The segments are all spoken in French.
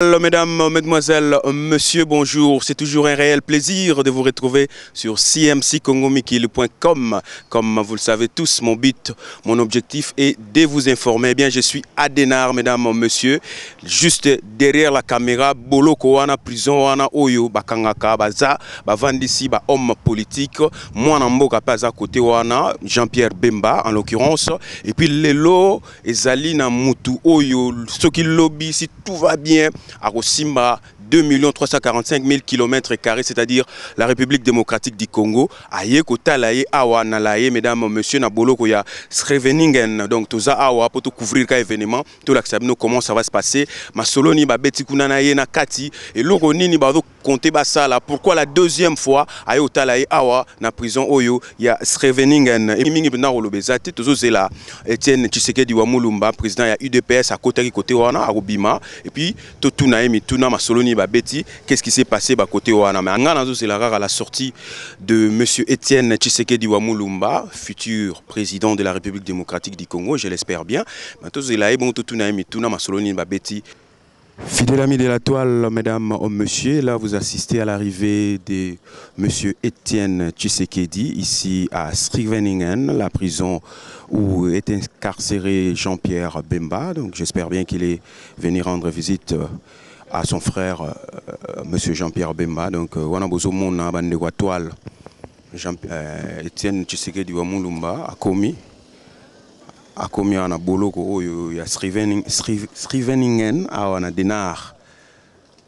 Mesdames, mesdemoiselles, messieurs, bonjour. C'est toujours un réel plaisir de vous retrouver sur cmccongomikil.com. Comme vous le savez tous, mon but, mon objectif est de vous informer. Eh bien, je suis Adenar, mesdames, messieurs, juste derrière la caméra, Boloko wana prison wana oyo bakangaka baza bavandisi ba homme politique. Moi namboka pas à côté wana Jean-Pierre Bemba en l'occurrence. Et puis lelo ezali na mutu oyo ce qui lobby si tout va bien. À Rosimba, 2 345 000 km², c'est-à-dire la République démocratique du Congo. Aye kotalaye awa nalaye, mesdames, messieurs, na boloko ya Sreveningen. Donc, tout ça awa pour tout couvrir ka événement. Tout l'accepte comment ça va se passer. Ma solo ni ba beti kunanaye na kati. Et loko ni ba compter ça là. Pourquoi la deuxième fois aye otalaye awa na prison oyo ya Sreveningen. Et mingi bena rolobezate tozo zela Etienne Tshisekedi wa Mulumba, président ya UDPS à côté wana à Rubima. Et puis tout naimi tuna ma solo ni ba beti. Qu'est-ce qui s'est passé ba côté wana? Mais anga nazo c'est la rare à la sortie de monsieur Etienne Tshisekedi wa Mulumba, futur président de la République démocratique du Congo, je l'espère bien. Mais tout zela bon tout naimi tuna ma solo ni ba beti. Fidèles amis de la toile, mesdames, messieurs, là vous assistez à l'arrivée de monsieur Etienne Tshisekedi ici à Sreveningen, la prison où est incarcéré Jean-Pierre Bemba. Donc j'espère bien qu'il est venu rendre visite à son frère monsieur Jean-Pierre Bemba. Donc wana bozomo na bande wa toile Etienne Tshisekedi wa Mulumba a commis na boloko oyo ya Sreveningen awana Denar.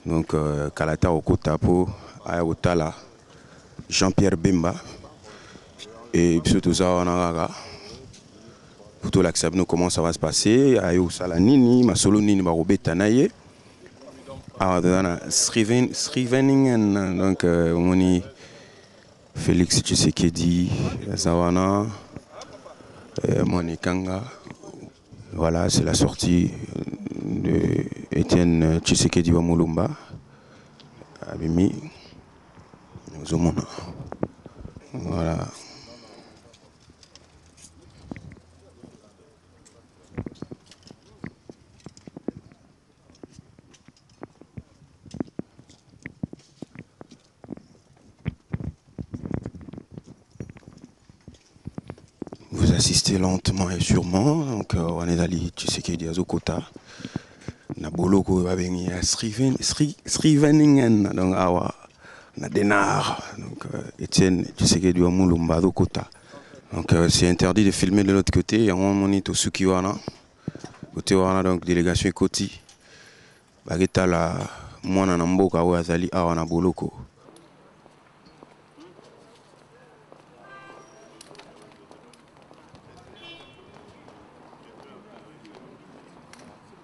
Donc kalata okota po aya otala Jean-Pierre Bemba et surtout ça on a plutôt l'accepter comment ça va se passer ayo sala nini masolo nini ba robeta naye awana Sreveningen. Donc moni Félix Tshisekedi Zawana Moni Kanga. Voilà, c'est la sortie de Etienne Tshisekedi wa Mulumba. Abimi. Voilà. Vous assistez lentement et sûrement. Donc on est allé Tshisekedi Azokota. Na boloko babengi Sreveningen. Donc awa na Denar. Donc Etienne Tshisekedi wa Mulumba Azokota. Donc c'est interdit de filmer de l'autre côté. Il y a un monito Sukiwana. Côté wana donc délégation Koti. Bageta la mwana na mboka wa azali awa na boloko.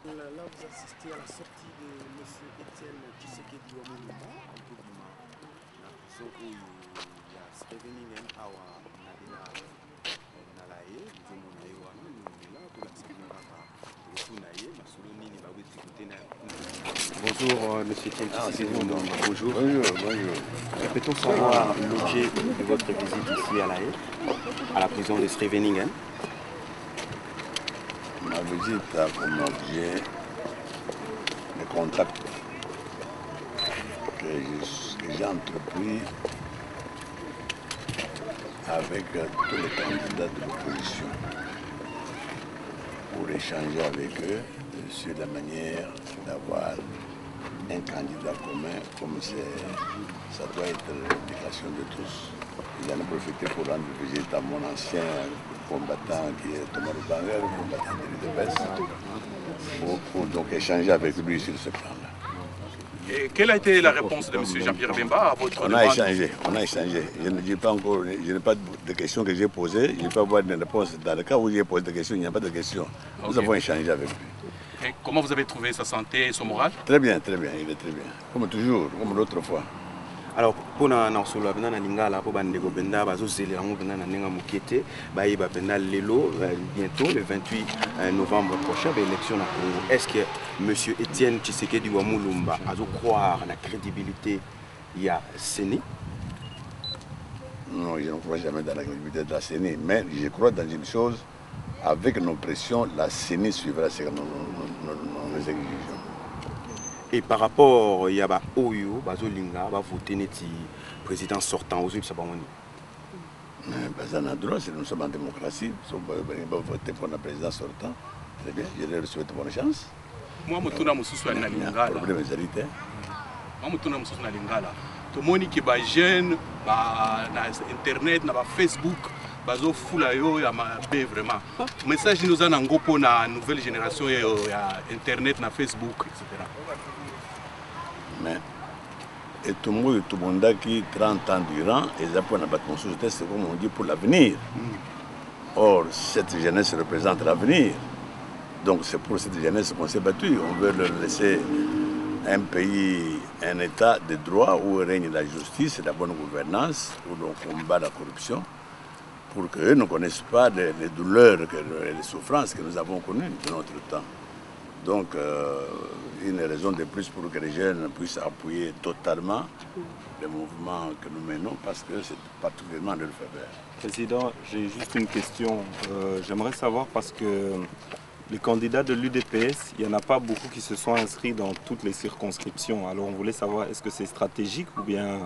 Là, vous assistez à la sortie de M. Etienne Tshisekedi wa Mulumba, la prison où il y a Sreveningen awa na nalaye, nous là pour bonjour M. Etienne Tshisekedi wa Mulumba. Bonjour. Bonjour. Peut-on savoir l'objet de votre visite ici à La Haye, à la prison de Sreveningen? Ma visite a comme objet le contact que j'ai entrepris avec tous les candidats de l'opposition pour échanger avec eux sur la manière d'avoir un candidat commun comme ça doit être l'implication de tous. J'en ai profité pour rendre visite à mon ancien combattant qui est Thomas Rubanger, combattant de l'UDPS, pour donc échanger avec lui sur ce plan-là. Et quelle a été la réponse de M. Jean-Pierre Bemba à votre demande? On a échangé. Je ne dis pas encore, je n'ai pas de questions que j'ai posées, je ne peux pas avoir de réponse. Dans le cas où j'ai posé des questions, il n'y a pas de questions. Nous avons échangé avec lui. Et comment vous avez trouvé sa santé et son moral? Très bien, il est très bien. Comme toujours, comme l'autre fois. Alors, pour nous, solo abena na lingala po bandeko benda bazozeli yango benda na nenga mukete bayiba benda lelo bientôt le 28 novembre prochain l'élection na Congo. Est-ce que monsieur Etienne Tshisekedi wa Mulumba a croire à la crédibilité il y a CENI? Non, je ne crois jamais dans la crédibilité de la CENI, mais je crois dans une chose, avec nos pressions, la CENI suivra nos exigences. Et par rapport, il y a Oyo, Bazolinga, va voter neti président sortant aux ça va ça n'a droit, nous sommes en démocratie, on va voter pour le président sortant. Très bien, je leur souhaite bonne chance. Moi, je suis un Lingala. Le problème est hérité. Moi, je suis un Lingala. Tout le monde qui est jeune, sur Internet, sur Facebook, bazo fula yo ya mabe vraiment. Message nous en ango pour la nouvelle génération ya Internet, na Facebook, etc. Mais et tout le monde qui 30 ans durant, ils apprennent à battre mon société, c'est comme on dit pour l'avenir. Or, cette jeunesse représente l'avenir. Donc c'est pour cette jeunesse qu'on s'est battu. On veut leur laisser un pays, un état de droit où règne la justice et la bonne gouvernance, où l'on combat la corruption, pour qu'eux ne connaissent pas les douleurs et les souffrances que nous avons connues de notre temps. Donc, une raison de plus pour que les jeunes puissent appuyer totalement le mouvement que nous menons, parce que c'est particulièrement leur faveur. Président, j'ai juste une question. J'aimerais savoir, parce que les candidats de l'UDPS, il n'y en a pas beaucoup qui se sont inscrits dans toutes les circonscriptions. Alors on voulait savoir, est-ce que c'est stratégique ou bien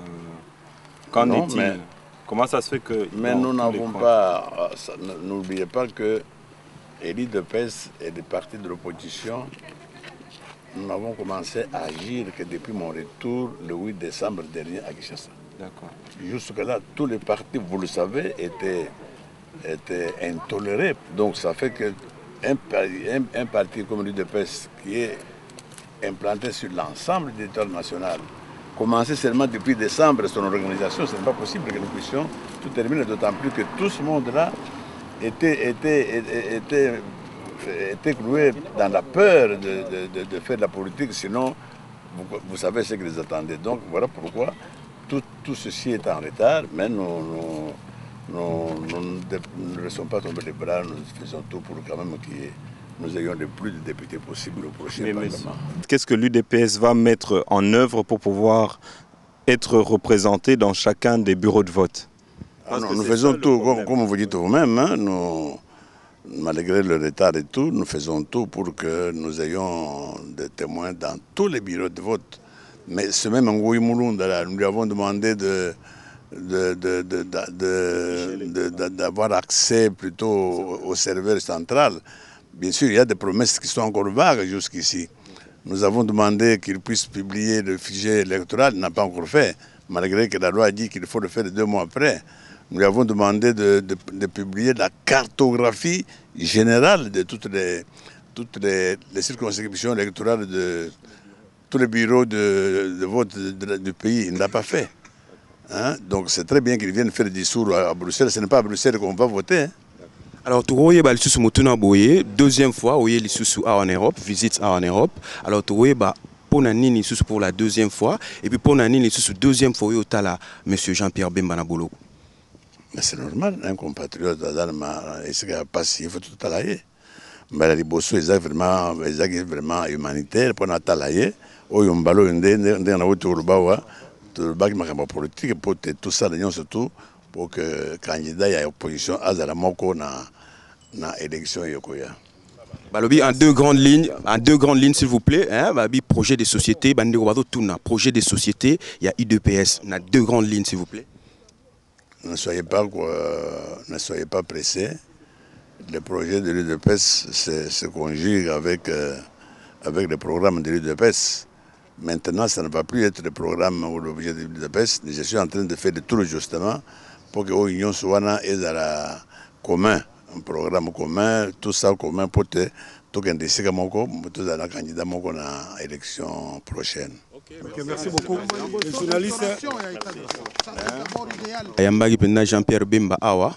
qu'en est-il? Comment ça se fait que... Mais nous n'avons pas... N'oubliez pas que l'UDPS et les partis de l'opposition, nous n'avons commencé à agir que depuis mon retour le 8 décembre dernier à Kinshasa. D'accord. Jusque-là, tous les partis, vous le savez, étaient intolérés. Donc ça fait que un parti comme l'UDPS qui est implanté sur l'ensemble du territoire national, commencer seulement depuis décembre son organisation, ce n'est pas possible que nous puissions tout terminer, d'autant plus que tout ce monde-là était cloué dans la peur de faire de la politique, sinon vous savez ce qu'ils attendaient. Donc voilà pourquoi tout ceci est en retard, mais nous ne laissons pas tomber les bras, nous faisons tout pour quand même que nous ayons le plus de députés possible au prochain Parlement. Qu'est-ce que l'UDPS va mettre en œuvre pour pouvoir être représenté dans chacun des bureaux de vote? Nous faisons tout, comme vous dites vous-même, hein, malgré le retard et tout, nous faisons tout pour que nous ayons des témoins dans tous les bureaux de vote. Mais ce même Ngoui Mulunda, nous lui avons demandé d'avoir accès plutôt au serveur central. Bien sûr, il y a des promesses qui sont encore vagues jusqu'ici. Nous avons demandé qu'il puisse publier le fichier électoral, il n'a pas encore fait, malgré que la loi a dit qu'il faut le faire 2 mois après. Nous lui avons demandé de publier la cartographie générale de toutes les circonscriptions électorales de tous les bureaux de vote du pays. Il ne l'a pas fait. Hein? Donc c'est très bien qu'ils viennent faire des discours à Bruxelles. Ce n'est pas à Bruxelles qu'on va voter. Hein? Alors, tu vois, Lisusu Mutuna Boye, deuxième fois, où Lisusu en Europe, visite en Europe. Alors, tu vois, pour Nani Lisusu pour la deuxième fois, et puis pour Nani Lisusu deuxième fois, où tu as M. Jean-Pierre Bemba Nabolo. Mais c'est normal, un compatriote, il faut tout talayer. Mais la Liboso, ils sont vraiment humanitaire, pour nous talayer. Au Yombalo, on a politique, pour tout ça, surtout pour que le candidat ait opposition à la Moko dans l'élection. Balobi, en deux grandes lignes, s'il vous plaît, hein, Balobi, projet de société, projet de société, il y a IDPS, on a 2 grandes lignes, s'il vous plaît. Ne soyez pas pressés. Le projet de l'UDPS se conjugue avec le programme de l'UDPS. Maintenant, ça ne va plus être le programme ou l'objet de l'UDPS. Je suis en train de faire le tour justement pour que l'Union soit commun, un programme commun, tout ça commun pour que tout le candidat à l'élection prochaine. Okay, merci beaucoup. Les journalistes. Yambagi Penda Jean-Pierre Bemba Awa,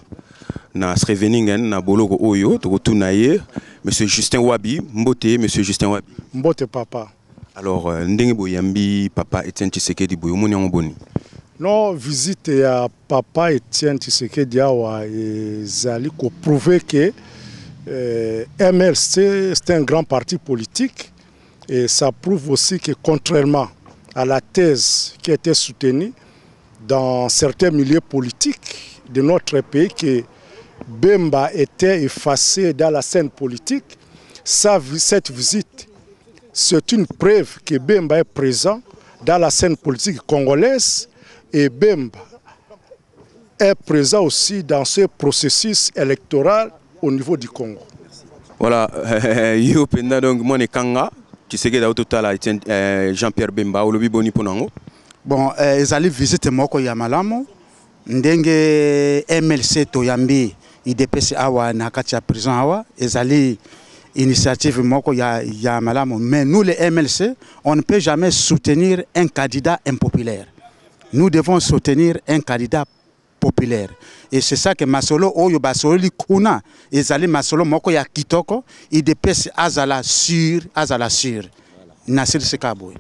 na Sreveningen, na Boloko Oyo, Togotunaye, M. Justin Wabi, Mbote, M. Justin Wabi. Mbote papa. Alors, Ndenge Boyambi, papa Etienne Tshisekedi Boyomoni Angoboni. Non, visite à papa Etienne Tshisekedi Awa et Zali pour prouver que MLC c'est un grand parti politique et ça prouve aussi que contrairement à la thèse qui était soutenue dans certains milieux politiques de notre pays que Bemba était effacé dans la scène politique, cette visite c'est une preuve que Bemba est présent dans la scène politique congolaise et Bemba est présent aussi dans ce processus électoral au niveau du Congo. Voilà, yo penda donc moi ne kanga, tu sais que dans total Jean-Pierre Bemba ou le biboni ponango. Bon, ils allaient visiter Moko Yamalamo, ndenge MLC Toyambi, IDPC awa na kati ya prison awa, ils allaient initiative Moko Yamalamo. Mais nous les MLC, on ne peut jamais soutenir un candidat impopulaire. Nous devons soutenir un candidat populaire. Et c'est ça que Masolo Oyo Basolo Likuna, ils Masolo Moko ya Kitoko, IDPS azala sur, Nasir Sekaboui.